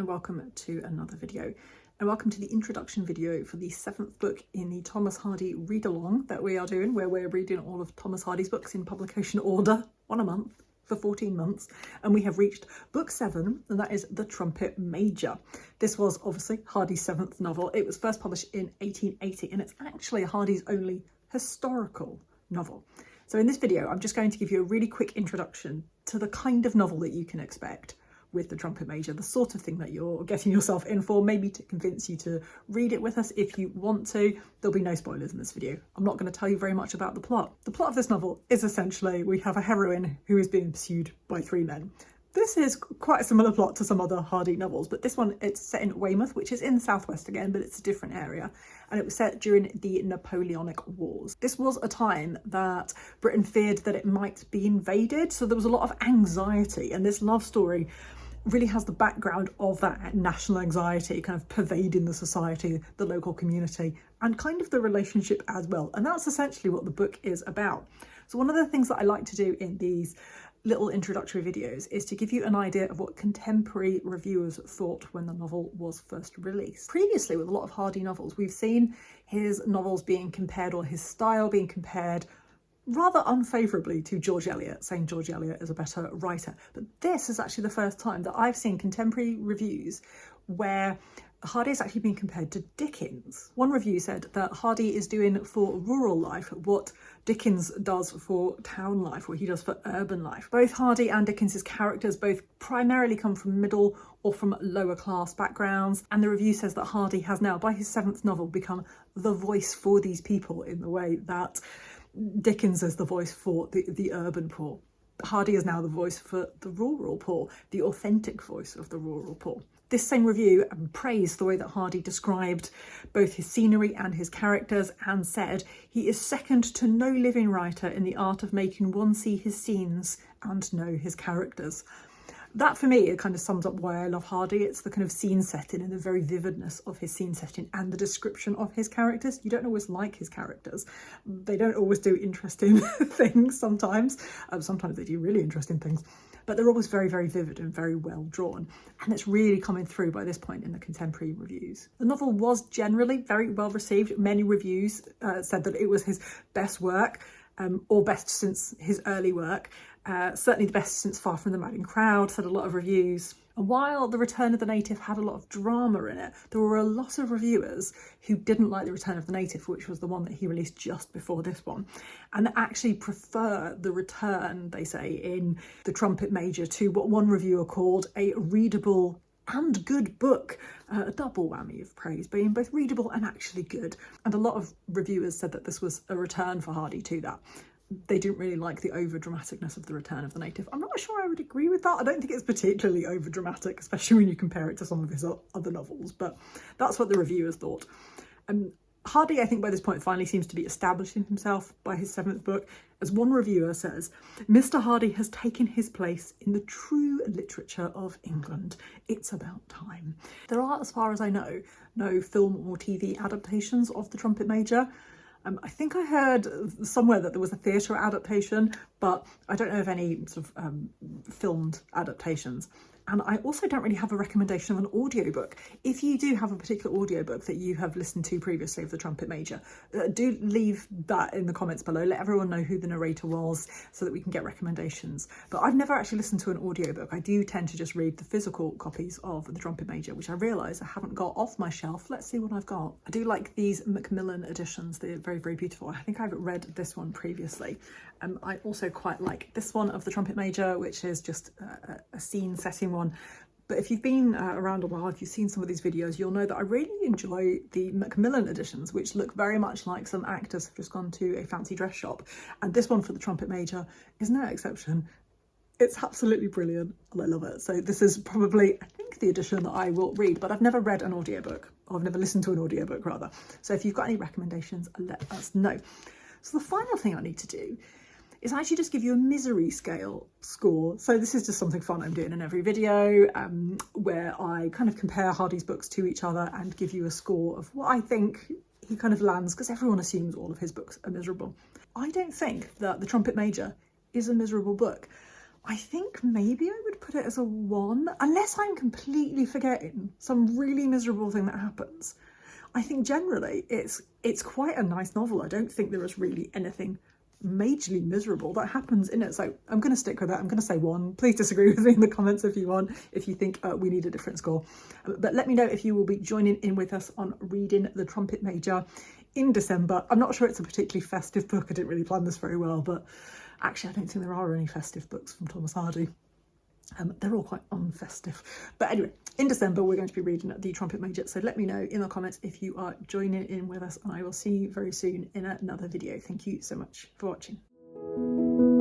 and welcome to another video. And welcome to the introduction video for the 7th book in the Thomas Hardy Readalong that we are doing, where we're reading all of Thomas Hardy's books in publication order, one a month, for 14 months. And we have reached book 7, and that is The Trumpet-Major. This was obviously Hardy's 7th novel. It was first published in 1880, and it's actually Hardy's only historical novel. So in this video, I'm just going to give you a really quick introduction to the kind of novel that you can expect with The Trumpet-Major, the sort of thing that you're getting yourself in for, maybe to convince you to read it with us if you want to. There'll be no spoilers in this video. I'm not going to tell you very much about the plot. The plot of this novel is essentially we have a heroine who is being pursued by 3 men. This is quite a similar plot to some other Hardy novels, but this one, it's set in Weymouth, which is in the southwest again, but it's a different area. And it was set during the Napoleonic Wars. This was a time that Britain feared that it might be invaded, so there was a lot of anxiety, and this love story really has the background of that national anxiety kind of pervading the society, the local community, and kind of the relationship as well. And that's essentially what the book is about. So one of the things that I like to do in these little introductory videos is to give you an idea of what contemporary reviewers thought when the novel was first released. Previously, with a lot of Hardy novels, we've seen his novels being compared, or his style being compared rather unfavourably to George Eliot, saying George Eliot is a better writer. But this is actually the first time that I've seen contemporary reviews where Hardy is actually being compared to Dickens. One review said that Hardy is doing for rural life what Dickens does for town life, what he does for urban life. Both Hardy and Dickens's characters both primarily come from middle or from lower class backgrounds, and the review says that Hardy has now, by his 7th novel, become the voice for these people in the way that Dickens is the voice for the urban poor. Hardy is now the voice for the rural poor, the authentic voice of the rural poor. This same review praised the way that Hardy described both his scenery and his characters, and said he is second to no living writer in the art of making one see his scenes and know his characters. That, for me, it kind of sums up why I love Hardy. It's the kind of scene setting and the very vividness of his scene setting and the description of his characters. You don't always like his characters. They don't always do interesting things sometimes. Sometimes they do really interesting things. But they're always very, very vivid and very well drawn. And it's really coming through by this point in the contemporary reviews. The novel was generally very well received. Many reviews said that it was his best work, or best since his early work. Certainly the best since Far From the Madding Crowd, said a lot of reviews. And while The Return of the Native had a lot of drama in it, there were a lot of reviewers who didn't like The Return of the Native, which was the one that he released just before this one, and actually prefer the return, they say, in The Trumpet-Major to what one reviewer called a readable and good book, a double whammy of praise, being both readable and actually good. And a lot of reviewers said that this was a return for Hardy to that. They didn't really like the over-dramaticness of The Return of the Native. I'm not sure I would agree with that. I don't think it's particularly over-dramatic, especially when you compare it to some of his other novels, but that's what the reviewers thought. Hardy, I think by this point, finally seems to be establishing himself by his 7th book. As one reviewer says, Mr. Hardy has taken his place in the true literature of England. It's about time. There are, as far as I know, no film or TV adaptations of The Trumpet-Major. I think I heard somewhere that there was a theatre adaptation, but I don't know of any sort of filmed adaptations. And I also don't really have a recommendation of an audiobook. If you do have a particular audiobook that you have listened to previously of The Trumpet-Major, do leave that in the comments below. Let everyone know who the narrator was so that we can get recommendations. But I've never actually listened to an audiobook. I do tend to just read the physical copies of The Trumpet-Major, which I realise I haven't got off my shelf. Let's see what I've got. I do like these Macmillan editions. They're very, very beautiful. I think I've read this one previously. I also quite like this one of The Trumpet-Major, which is just a scene setting one. But if you've been around a while, if you've seen some of these videos, you'll know that I really enjoy the Macmillan editions, which look very much like some actors have just gone to a fancy dress shop. And this one for The Trumpet-Major is no exception. It's absolutely brilliant and I love it. So this is probably, I think, the edition that I will read, but I've never read an audiobook, or I've never listened to an audiobook rather. So if you've got any recommendations, let us know. So the final thing I need to do is actually just give you a misery scale score. So this is just something fun I'm doing in every video, where I kind of compare Hardy's books to each other and give you a score of what I think he kind of lands, because everyone assumes all of his books are miserable. I don't think that The Trumpet-Major is a miserable book. I think maybe I would put it as a 1, unless I'm completely forgetting some really miserable thing that happens. I think generally it's quite a nice novel. I don't think there is really anything majorly miserable that happens in it. So I'm going to stick with that. I'm going to say 1. Please disagree with me in the comments if you want, if you think we need a different score. But let me know if you will be joining in with us on reading The Trumpet-Major in December. I'm not sure it's a particularly festive book. I didn't really plan this very well, but actually I don't think there are any festive books from Thomas Hardy. They're all quite unfestive. But anyway, in December, we're going to be reading The Trumpet-Major. So let me know in the comments if you are joining in with us, and I will see you very soon in another video. Thank you so much for watching.